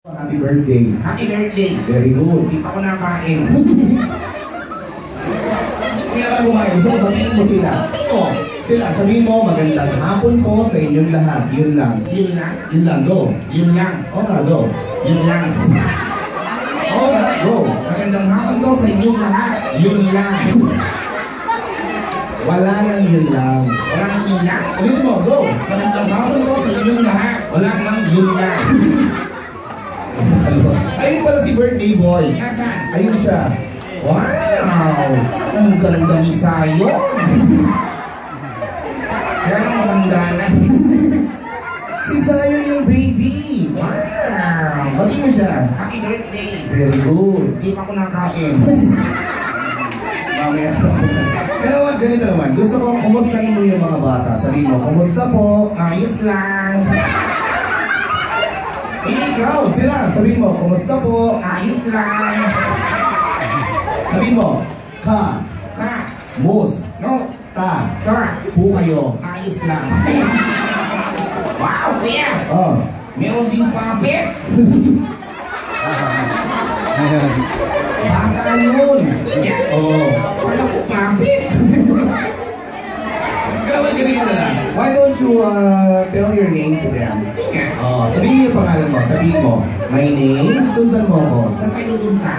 Happy birthday. Happy birthday. Very good. Di pa ako nakain. Kaya ka kumain. So, batiin mo sila. Sino? Sila, sabihin mo, magandang hapon po sa inyong lahat. Yun lang. Yun lang. Yun lang, go. Yun lang. O nga, go. Yun lang. O nga, go. Magandang hapon ko sa inyong lahat. Yun lang. Wala nang yun lang. Wala nang yun lang. Ulitin mo, go. Magandang hapon ko sa inyong lahat. Wala nang yun lang. Ayun pala si birthday boy. Nasaan? Ayun siya. Wow! Ang ganda ni Sayo. Kaya maganda na. Si Zion yung baby. Wow! Bati mo siya. Happy birthday. Very good. Di pa ako nakain. Mamaya. Pero what, ganito naman. Gusto ko, kumustahin mo yung mga bata. Sabihin mo, kumusta po? Ayos lang. Ikaw, sila. Sabihin mo, kumusta po? Ayos lang. Sabihin mo, ka, Ka. mus, No. ta, Ka. pu kayo. Ayos lang. Wow, kuya. Oh. Meron din puppet. Baka yun. Oh. Wala ko puppet. Pero wag ganito na lang. Why don't you tell your name to them? Oh, sabihin mo yung pangalan mo. Sabihin mo, my name, sundan mo ako. Saan kayo dunta?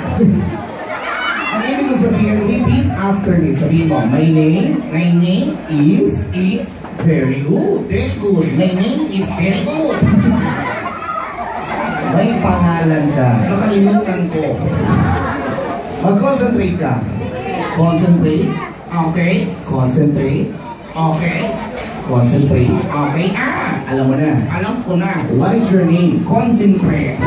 Ang ibig kong sabihin, repeat after me. Sabihin mo, my name My name is is very good. very good. My name is very good. May pangalan ka. Nakalimutan ko. Mag-concentrate ka. Concentrate. Okay. Concentrate. Okay. Concentrate. Okay. Alam mo na. Alam ko na. What is your name? Concentrate.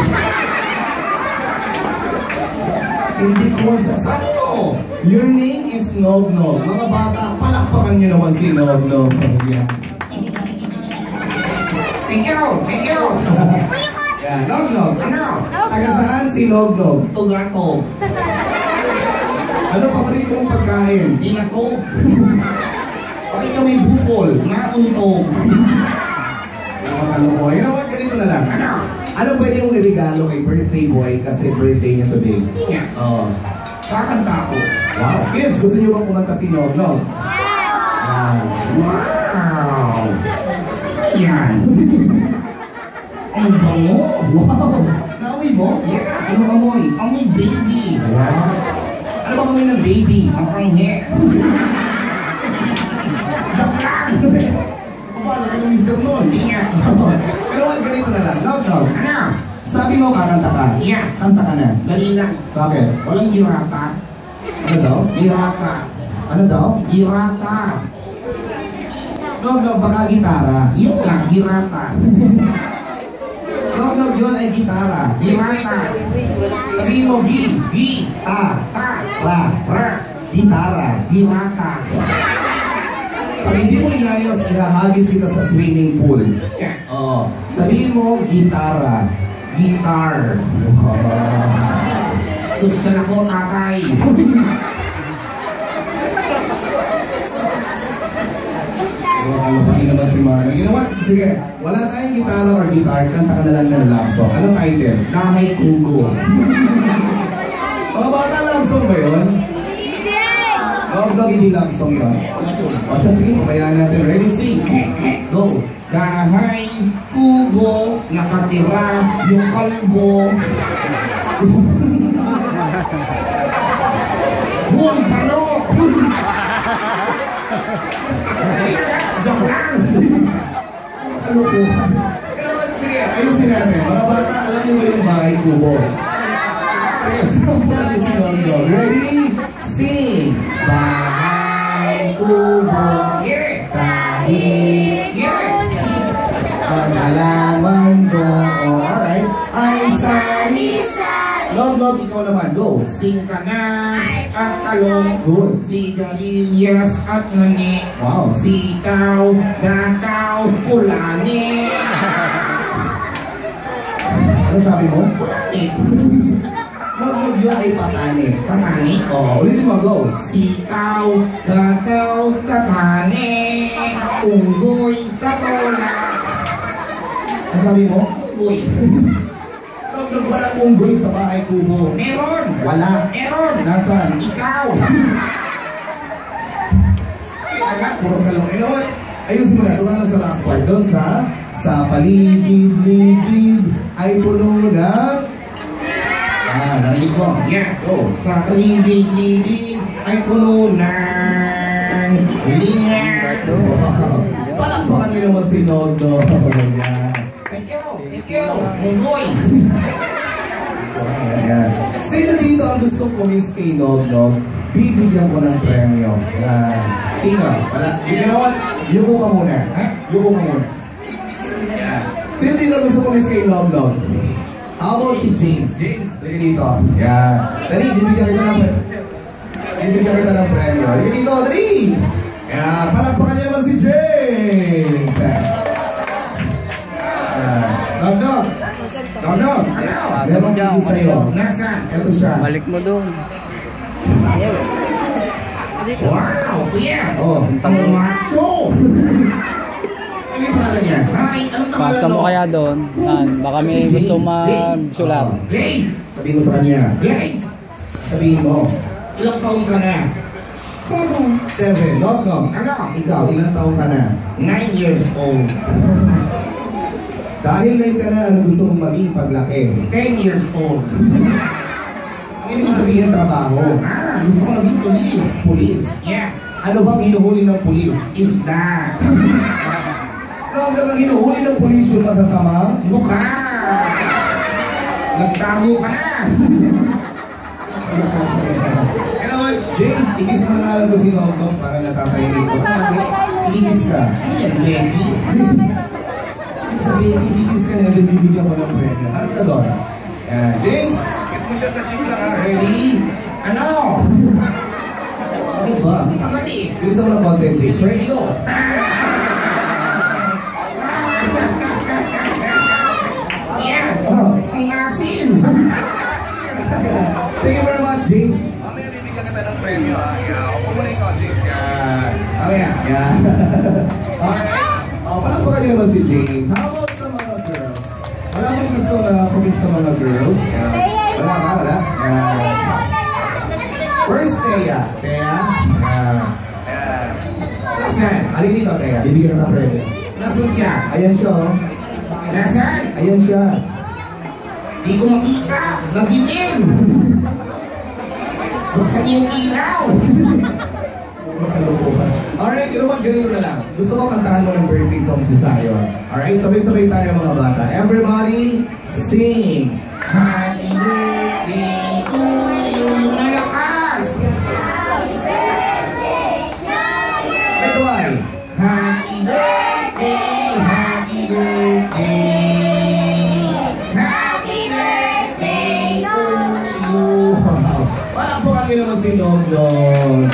Hindi ko sasabi mo. Your name is Nog Nog. Mga bata, palakpakan nyo naman si Nog Nog. Yan. Thank you. Thank you. Yan, Nog Nog. Ano? Taga saan si Nog Nog? Tugato. Ano paborito mong pagkain? Di na ko. Bakit ka may bukol? Nauntog. Ano ko? You know what? Ganito na lang. Ano? Ano pwede mong irigalo kay birthday boy kasi birthday niya today? Iya. Oh. Kakanta ko. Wow. Kids, gusto niyo bang kumanta si Nog Nog? Wow. Yan. Ang bango. Wow. Naamoy mo? Yeah. Ano amoy? Amoy baby. Wow. Ano ba amoy ng baby? Ang panghe. Joke lang. Paano ka ng Mr. Noon? Hindi nga. Pero wag ganito na lang. Nog Nog. Ano? Sabi mo kakanta ka. Yeah. Kanta ka na. Dali lang. Bakit? Walang girata. Ano daw? Girata. Ano daw? Girata. Nog Nog, baka gitara. Yun lang, girata. Nog Nog, yun ay gitara. Girata. Sabihin mo, ta, Ta. ra, Ra. gitara. Girata. Pag hindi mo inayos, ihahagis kita sa swimming pool. Yeah. Oh. Sabihin mo, gitara. Guitar. Wow. Susan ako, tatay. Hindi naman si Mano. You know what? Sige, wala tayong gitara or guitar, kanta ka na lang ng love song. Anong title? Nahay kugo. Mga bata, love song ba yun? Nog Nog, hindi love song yun. O siya, sige, pabayaan natin. Ready, sing. Go. Nahay kugo, nakatira yung kalbo. Buong pano. Joke lang. Ano po? Pero sige, ayusin natin. Mga bata, alam niyo ba yung bahay kubo? Sige, sumpulan niyo si Nog Nog. Ready, sing. Bahay kubo. Yeah. Kahit Yeah. ang halaman ko. Oh, alright. Ay sari-sari. Nog Nog, ikaw naman. Go. Singkanas at talong. Good. Sigarilyas at ngani. Wow. Sitaw, gataw, kulani. Ano sabi mo? Kulani. Nog Nog, yun ay patani. Patani. Oh, ulitin mo. Go. Sitaw, gataw, katani. Unggoy, katola. Ano sabi mo? Unggoy. Nog Nog, walang unggoy sa bahay kubo? Meron. Wala. Meron. Nasaan? Ikaw. Wala, puro ka lang. You know what? Ayusin mo na. Ito lang sa last part. Doon sa paligid-ligid ay puno ng... narinig mo? Yeah. Go. Sa paligid-ligid ay puno ng linga. Palakpakan nyo naman si Nono. Ikaw, Munggoy. Sino dito ang gusto kumis kay Nog? Bibigyan ko ng premyo. Sino? Wala. You know what? Yuko ka muna. Ha? Yuko ka muna. Sino dito ang gusto kumis kay Nog? How about si James? James, lagi dito. Dali, bibigyan kita ng premyo. Lagi dito, dali! Palakpakan niyo naman si James! Nog! Meron dito sa'yo. Nasaan? Ito siya. Balik mo doon. Wow, yeah. Oh, Macho. ano yung pangalan niya? Ay, anong pangalan Pasa mo kaya doon. Yan. Baka may gusto magsulat. Grace. Sabihin mo sa kanya. Grace. Sabihin mo. Ilang taon ka na? 7. Nog. Ano? Ikaw, ilang taong ka na? 9 years old. Dahil late ka na, ano gusto mong maging paglaki? 10 years old. Ano yung sabihin trabaho? Gusto ko maging police. Pulis. Yeah. Ano bang hinuhuli ng pulis? Isda. Ano ang hinuhuli ng pulis yung masasama? Mukha. Nagtago ka na. You know what, James, ikis mo na lang ko si Nog para natatahimik ko. Ikis ka. Ayan, Lenny. Sabihin, ikis ka na, bibigyan ko ng premyo. Harap ka doon. James, kiss mo siya sa cheek lang ha. Ready? Ano? Ano ba? Pagati. Bilisan mo ng konti, James. Ready, go! Yeah. Ang asin. Thank you very much, James. Mamaya bibigyan kita ng premyo ha. Upo mo na ikaw, James. Mamaya. Alright. Palakpakan niyo naman si James. How about sa mga girls? Wala bang gusto na kumis sa mga girls? Wala ka? Wala? Where's Thea? Thea? Nasaan? Alin dito, Thea? Bibigyan ka ng premyo. Nasaan siya? Ayan siya, oh. Nasaan? Ayan siya. Di ko makita. Nagilim. Buksan niyo yung ilaw. Alright, you know what? Ganito na lang. Gusto ko kantahan mo ng birthday song si Zion. Alright, sabay-sabay tayo mga bata. Everybody, sing! Happy birthday to you. Malakas. That's why. Happy birthday. Happy birthday. Happy birthday to you. Wow! Palakpakan nyo naman si Dog Dog.